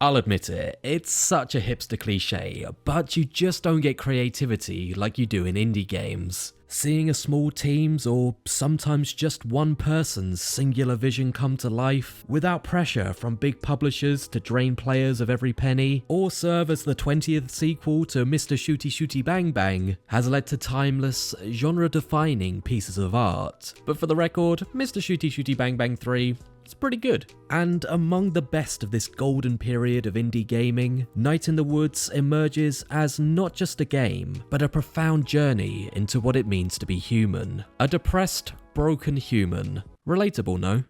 I'll admit it, it's such a hipster cliche, but you just don't get creativity like you do in indie games. Seeing a small team's or sometimes just one person's singular vision come to life without pressure from big publishers to drain players of every penny, or serve as the 20th sequel to Mr Shooty-Shooty Bang Bang, has led to timeless, genre-defining pieces of art. But for the record, Mr Shooty-Shooty Bang Bang 3, it's pretty good. And among the best of this golden period of indie gaming, Night in the Woods emerges as not just a game, but a profound journey into what it means to be human. A depressed, broken human. Relatable, no?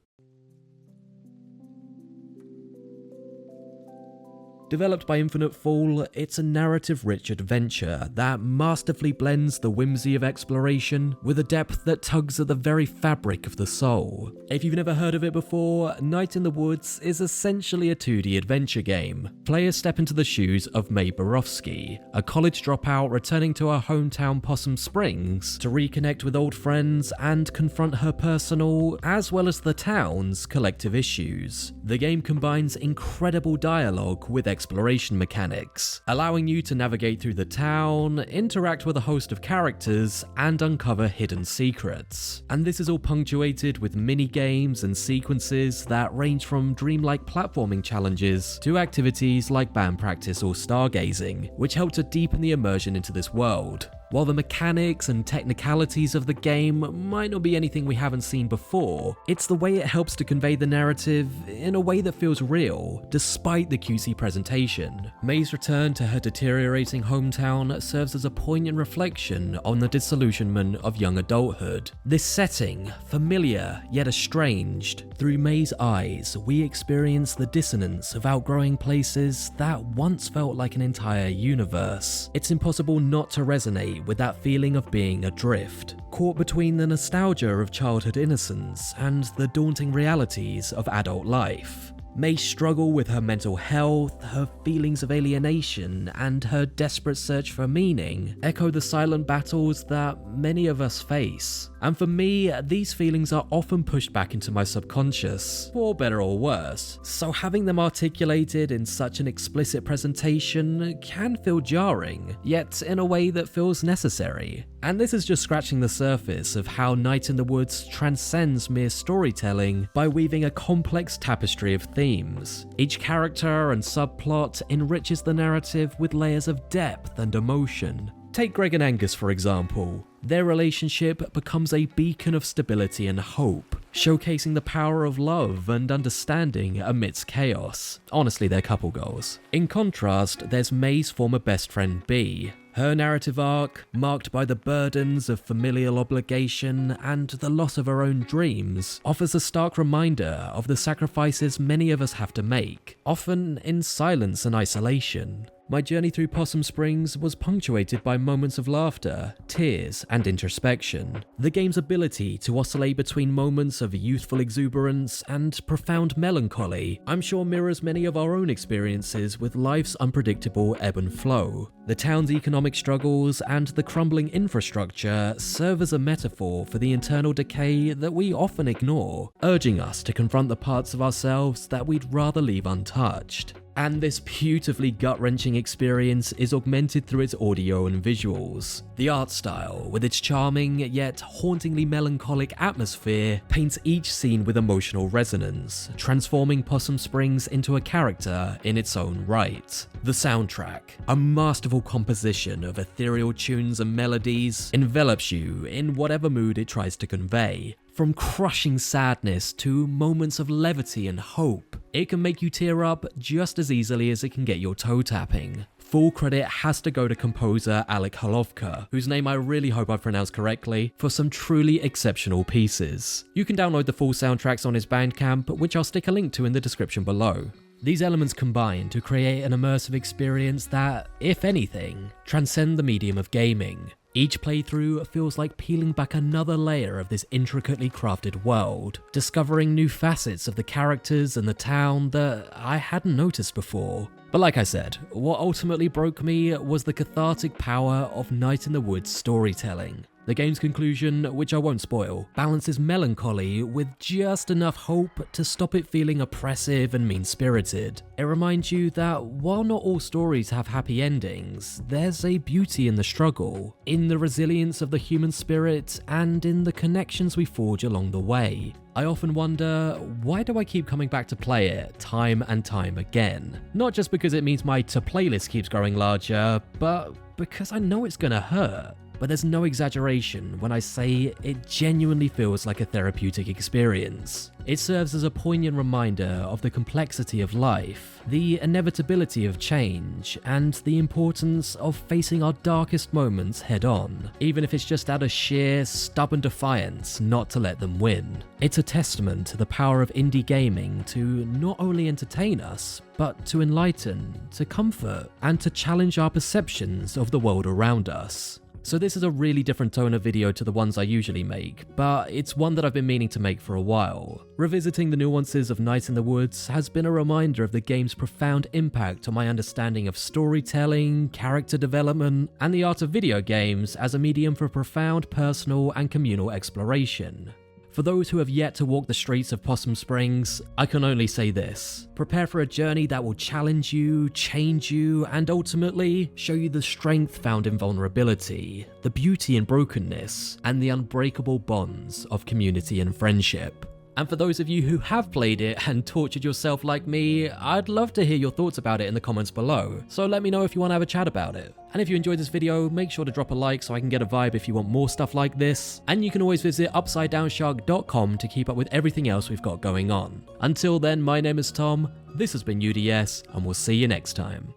Developed by Infinite Fall, it's a narrative-rich adventure that masterfully blends the whimsy of exploration with a depth that tugs at the very fabric of the soul. If you've never heard of it before, Night in the Woods is essentially a 2D adventure game. Players step into the shoes of Mae Borofsky, a college dropout returning to her hometown Possum Springs to reconnect with old friends and confront her personal, as well as the town's, collective issues. The game combines incredible dialogue with exploration mechanics, allowing you to navigate through the town, interact with a host of characters, and uncover hidden secrets. And this is all punctuated with mini-games and sequences that range from dreamlike platforming challenges to activities like band practice or stargazing, which help to deepen the immersion into this world. While the mechanics and technicalities of the game might not be anything we haven't seen before, it's the way it helps to convey the narrative in a way that feels real, despite the cutesy presentation. Mae's return to her deteriorating hometown serves as a poignant reflection on the disillusionment of young adulthood. This setting, familiar yet estranged, through Mae's eyes, we experience the dissonance of outgrowing places that once felt like an entire universe. It's impossible not to resonate with that feeling of being adrift, caught between the nostalgia of childhood innocence and the daunting realities of adult life. Mae's struggle with her mental health, her feelings of alienation, and her desperate search for meaning echo the silent battles that many of us face. And for me, these feelings are often pushed back into my subconscious, for better or worse, so having them articulated in such an explicit presentation can feel jarring, yet in a way that feels necessary. And this is just scratching the surface of how Night in the Woods transcends mere storytelling by weaving a complex tapestry of themes. Each character and subplot enriches the narrative with layers of depth and emotion. Take Greg and Angus, for example. Their relationship becomes a beacon of stability and hope, showcasing the power of love and understanding amidst chaos. Honestly, they're couple goals. In contrast, there's Mae's former best friend B. Her narrative arc, marked by the burdens of familial obligation and the loss of her own dreams, offers a stark reminder of the sacrifices many of us have to make, often in silence and isolation. My journey through Possum Springs was punctuated by moments of laughter, tears, and introspection. The game's ability to oscillate between moments of youthful exuberance and profound melancholy, I'm sure mirrors many of our own experiences with life's unpredictable ebb and flow. The town's economic struggles and the crumbling infrastructure serve as a metaphor for the internal decay that we often ignore, urging us to confront the parts of ourselves that we'd rather leave untouched. And this beautifully gut-wrenching experience is augmented through its audio and visuals. The art style, with its charming yet hauntingly melancholic atmosphere, paints each scene with emotional resonance, transforming Possum Springs into a character in its own right. The soundtrack, a masterful composition of ethereal tunes and melodies, envelops you in whatever mood it tries to convey. From crushing sadness to moments of levity and hope, it can make you tear up just as easily as it can get your toe tapping. Full credit has to go to composer Alec Holowka, whose name I really hope I pronounced correctly, for some truly exceptional pieces. You can download the full soundtracks on his Bandcamp, which I'll stick a link to in the description below. These elements combine to create an immersive experience that, if anything, transcend the medium of gaming. Each playthrough feels like peeling back another layer of this intricately crafted world, discovering new facets of the characters and the town that I hadn't noticed before. But like I said, what ultimately broke me was the cathartic power of Night in the Woods storytelling. The game's conclusion, which I won't spoil, balances melancholy with just enough hope to stop it feeling oppressive and mean-spirited. It reminds you that while not all stories have happy endings, there's a beauty in the struggle, in the resilience of the human spirit, and in the connections we forge along the way. I often wonder, why do I keep coming back to play it time and time again? Not just because it means my to-play list keeps growing larger, but because I know it's gonna hurt. But there's no exaggeration when I say it genuinely feels like a therapeutic experience. It serves as a poignant reminder of the complexity of life, the inevitability of change, and the importance of facing our darkest moments head on, even if it's just out of sheer, stubborn defiance not to let them win. It's a testament to the power of indie gaming to not only entertain us, but to enlighten, to comfort, and to challenge our perceptions of the world around us. So this is a really different tone of video to the ones I usually make, but it's one that I've been meaning to make for a while. Revisiting the nuances of Night in the Woods has been a reminder of the game's profound impact on my understanding of storytelling, character development, and the art of video games as a medium for profound personal and communal exploration. For those who have yet to walk the streets of Possum Springs, I can only say this: prepare for a journey that will challenge you, change you, and ultimately show you the strength found in vulnerability, the beauty in brokenness, and the unbreakable bonds of community and friendship. And for those of you who have played it and tortured yourself like me, I'd love to hear your thoughts about it in the comments below, so let me know if you want to have a chat about it. And if you enjoyed this video, make sure to drop a like so I can get a vibe if you want more stuff like this, and you can always visit UpsideDownShark.com to keep up with everything else we've got going on. Until then, my name is Tom, this has been UDS, and we'll see you next time.